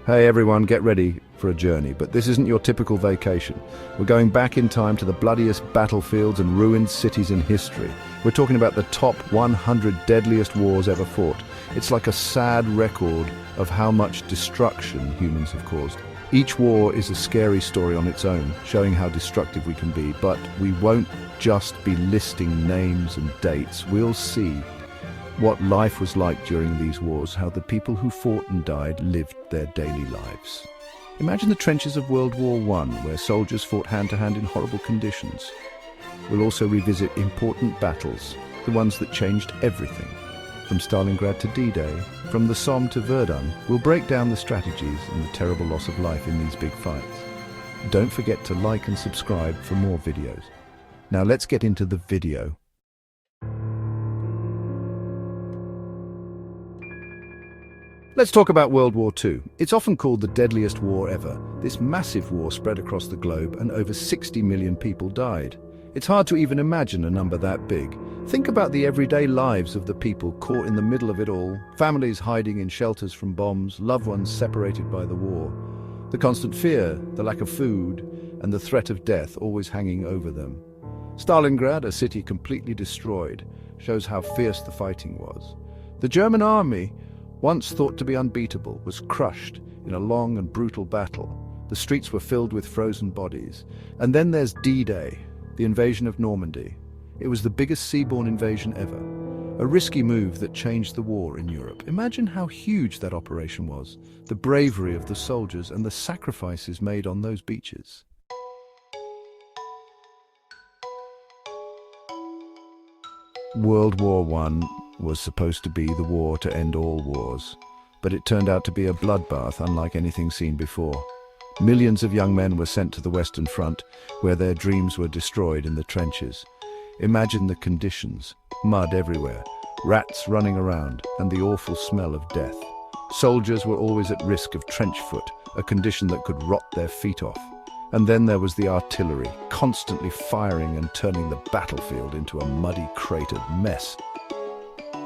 Hey everyone, get ready for a journey, but this isn't your typical vacation. We're going back in time to the bloodiest battlefields and ruined cities in history. We're talking about the top 100 deadliest wars ever fought. It's like a sad record of how much destruction humans have caused. Each war is a scary story on its own, showing how destructive we can be, but we won't just be listing names and dates. We'll see what life was like during these wars, how the people who fought and died lived their daily lives. Imagine the trenches of World War I, where soldiers fought hand-to-hand in horrible conditions. We'll also revisit important battles, the ones that changed everything. From Stalingrad to D-Day, from the Somme to Verdun, we'll break down the strategies and the terrible loss of life in these big fights. Don't forget to like and subscribe for more videos. Now let's get into the video. Let's talk about World War II. It's often called the deadliest war ever. This massive war spread across the globe and over 60 million people died. It's hard to even imagine a number that big. Think about the everyday lives of the people caught in the middle of it all, families hiding in shelters from bombs, loved ones separated by the war. The constant fear, the lack of food, and the threat of death always hanging over them. Stalingrad, a city completely destroyed, shows how fierce the fighting was. The German army, once thought to be unbeatable, was crushed in a long and brutal battle. The streets were filled with frozen bodies. And then there's D-Day, the invasion of Normandy. It was the biggest seaborne invasion ever, a risky move that changed the war in Europe. Imagine how huge that operation was, the bravery of the soldiers and the sacrifices made on those beaches. World War I was supposed to be the war to end all wars, but it turned out to be a bloodbath unlike anything seen before. Millions of young men were sent to the Western Front, where their dreams were destroyed in the trenches. Imagine the conditions: mud everywhere, rats running around, and the awful smell of death. Soldiers were always at risk of trench foot, a condition that could rot their feet off. And then there was the artillery, constantly firing and turning the battlefield into a muddy, cratered mess.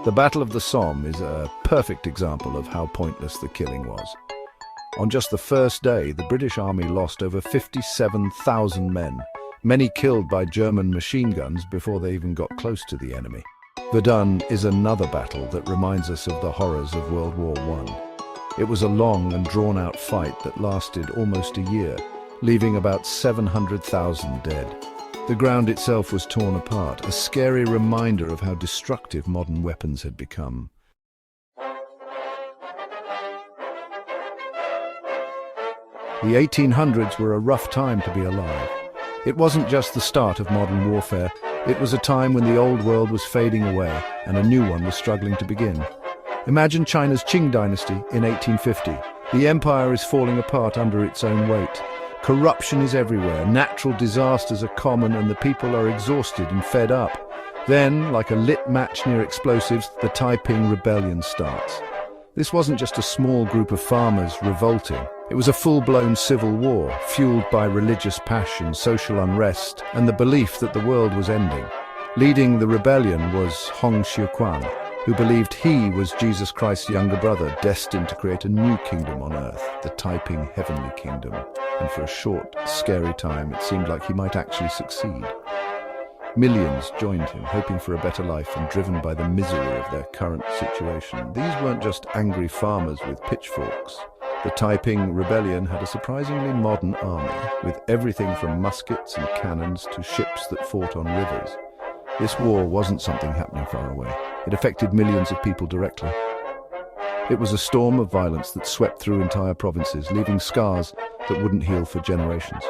The Battle of the Somme is a perfect example of how pointless the killing was. On just the first day, the British Army lost over 57,000 men, many killed by German machine guns before they even got close to the enemy. Verdun is another battle that reminds us of the horrors of World War I. It was a long and drawn-out fight that lasted almost a year, leaving about 700,000 dead. The ground itself was torn apart, a scary reminder of how destructive modern weapons had become. The 1800s were a rough time to be alive. It wasn't just the start of modern warfare, it was a time when the old world was fading away and a new one was struggling to begin. Imagine China's Qing dynasty in 1850. The empire is falling apart under its own weight. Corruption is everywhere, natural disasters are common, and the people are exhausted and fed up. Then, like a lit match near explosives, the Taiping Rebellion starts. This wasn't just a small group of farmers revolting. It was a full-blown civil war, fueled by religious passion, social unrest, and the belief that the world was ending. Leading the rebellion was Hong Xiuquan, who believed he was Jesus Christ's younger brother, destined to create a new kingdom on earth, the Taiping Heavenly Kingdom. And for a short, scary time, it seemed like he might actually succeed. Millions joined him, hoping for a better life and driven by the misery of their current situation. These weren't just angry farmers with pitchforks. The Taiping Rebellion had a surprisingly modern army, with everything from muskets and cannons to ships that fought on rivers. This war wasn't something happening far away. It affected millions of people directly. It was a storm of violence that swept through entire provinces, leaving scars that wouldn't heal for generations.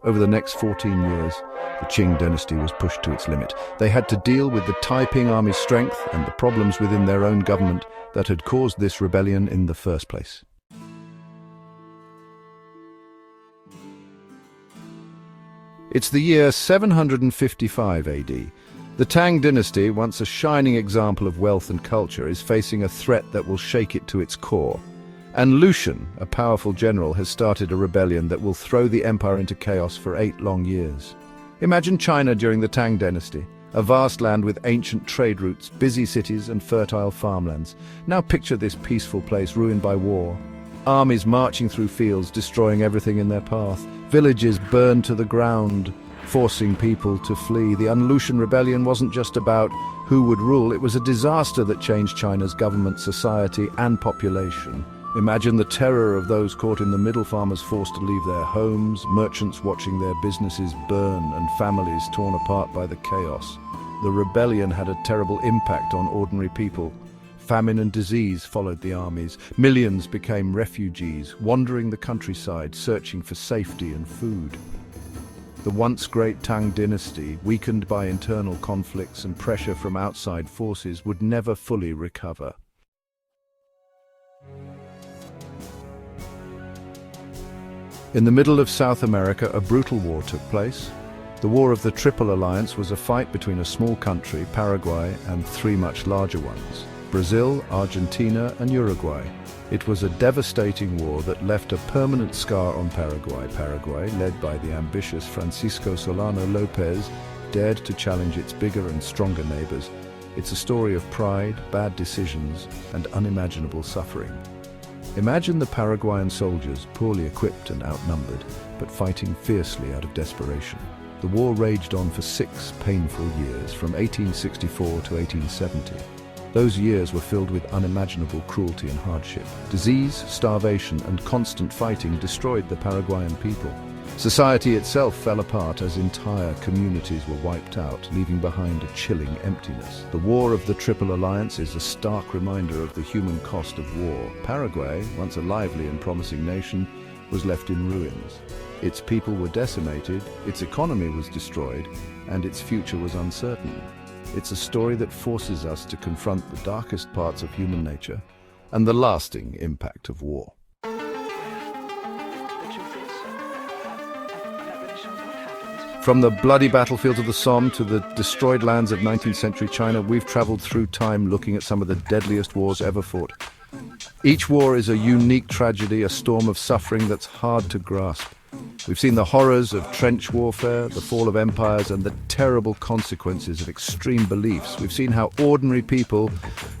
Over the next 14 years, the Qing dynasty was pushed to its limit. They had to deal with the Taiping army's strength and the problems within their own government that had caused this rebellion in the first place. It's the year 755 AD. The Tang dynasty, once a shining example of wealth and culture, is facing a threat that will shake it to its core. And Lucian, a powerful general, has started a rebellion that will throw the empire into chaos for 8 long years. Imagine China during the Tang dynasty, a vast land with ancient trade routes, busy cities and fertile farmlands. Now picture this peaceful place ruined by war. armies marching through fields, destroying everything in their path. Villages burned to the ground, forcing people to flee. The Aleutian Rebellion wasn't just about who would rule, it was a disaster that changed China's government, society, and population. Imagine the terror of those caught in the middle, farmers forced to leave their homes, merchants watching their businesses burn, and families torn apart by the chaos. The rebellion had a terrible impact on ordinary people. Famine and disease followed the armies. Millions became refugees, wandering the countryside, searching for safety and food. The once great Tang dynasty, weakened by internal conflicts and pressure from outside forces, would never fully recover. In the middle of South America, a brutal war took place. The War of the Triple Alliance was a fight between a small country, Paraguay, and three much larger ones, Brazil, Argentina, and Uruguay. It was a devastating war that left a permanent scar on Paraguay. Paraguay, led by the ambitious Francisco Solano Lopez, dared to challenge its bigger and stronger neighbors. It's a story of pride, bad decisions, and unimaginable suffering. Imagine the Paraguayan soldiers, poorly equipped and outnumbered, but fighting fiercely out of desperation. The war raged on for 6 painful years, from 1864 to 1870. Those years were filled with unimaginable cruelty and hardship. Disease, starvation, and constant fighting destroyed the Paraguayan people. Society itself fell apart as entire communities were wiped out, leaving behind a chilling emptiness. The War of the Triple Alliance is a stark reminder of the human cost of war. Paraguay, once a lively and promising nation, was left in ruins. Its people were decimated, its economy was destroyed, and its future was uncertain. It's a story that forces us to confront the darkest parts of human nature and the lasting impact of war. From the bloody battlefields of the Somme to the destroyed lands of 19th century China, we've traveled through time looking at some of the deadliest wars ever fought. Each war is a unique tragedy, a storm of suffering that's hard to grasp. We've seen the horrors of trench warfare, the fall of empires, and the terrible consequences of extreme beliefs. We've seen how ordinary people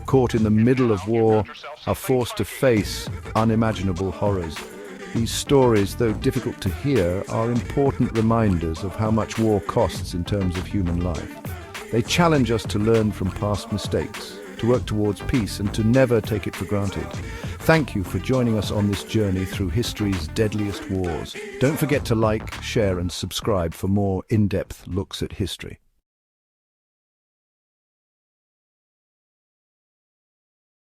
caught in the middle of war are forced to face unimaginable horrors. These stories, though difficult to hear, are important reminders of how much war costs in terms of human life. They challenge us to learn from past mistakes, to work towards peace, and to never take it for granted. Thank you for joining us on this journey through history's deadliest wars. Don't forget to like, share, and subscribe for more in-depth looks at history.